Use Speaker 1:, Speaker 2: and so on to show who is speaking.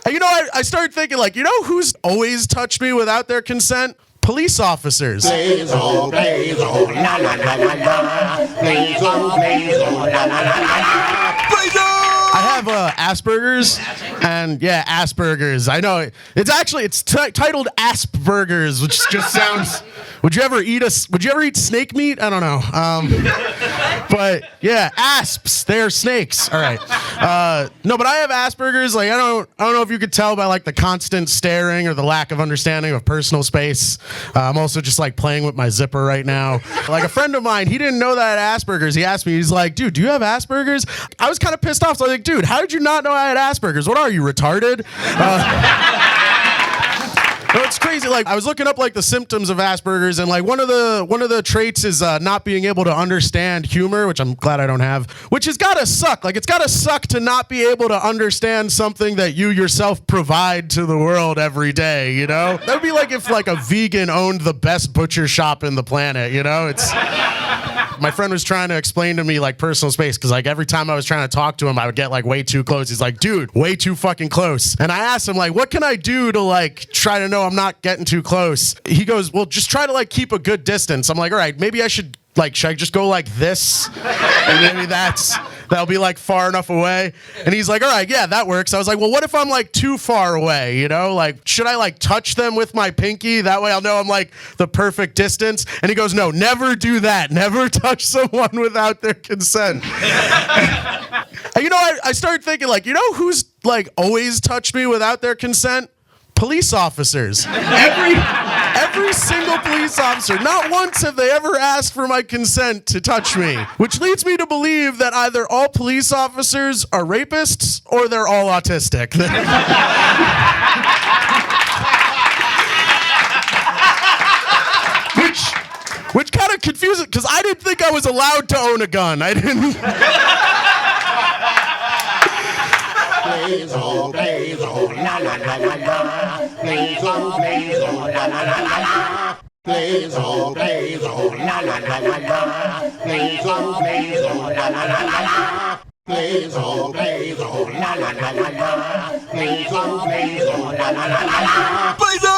Speaker 1: And I started thinking, like, who's always touched me without their consent? Police officers.
Speaker 2: BLAZO, BLAZO, la la la la la. BLAZO, BLAZO, la la la la. BLAZO!
Speaker 1: I have Aspergers, and yeah, Aspergers. I know it's titled Aspbergers, which just sounds. Would you ever eat snake meat? I don't know. But yeah, asps, they're snakes. All right. No, but I have Aspergers. Like I don't know if you could tell by like the constant staring or the lack of understanding of personal space. I'm also just like playing with my zipper right now. Like a friend of mine, he didn't know that I had Aspergers. He asked me, he's like, dude, do you have Aspergers? I was kind of pissed off. So I was like, dude, how did you not know I had Aspergers? What are you, retarded? No, it's crazy. Like I was looking up like the symptoms of Asperger's, and like one of the traits is not being able to understand humor, which I'm glad I don't have. Which has gotta suck. Like it's gotta suck to not be able to understand something that you yourself provide to the world every day. You know, that would be like if like a vegan owned the best butcher shop in the planet. You know, it's. My friend was trying to explain to me like personal space because like every time I was trying to talk to him, I would get like way too close. He's like, dude, way too fucking close. And I asked him like, what can I do to like try to know I'm not getting too close? He goes, well, just try to like keep a good distance. I'm like, all right, maybe should I just go like this? And maybe that'll be like far enough away. And he's like, all right, yeah, that works. I was like, well, what if I'm like too far away? You know, like, should I like touch them with my pinky? That way I'll know I'm like the perfect distance. And he goes, no, never do that. Never touch someone without their consent. And I started thinking like, who's like always touched me without their consent? Police officers. Every single police officer. Not once have they ever asked for my consent to touch me. Which leads me to believe that either all police officers are rapists or they're all autistic. Which kind of confuses, because I didn't think I was allowed to own a gun. I didn't.
Speaker 2: BLAZO, BLAZO, la la la la la. BLAZO, BLAZO, la la la la la. BLAZO, BLAZO, la la la la la. BLAZO, BLAZO, la la la la la. BLAZO, BLAZO, la la la la la. BLAZO, BLAZO, la la la la la. BLAZO!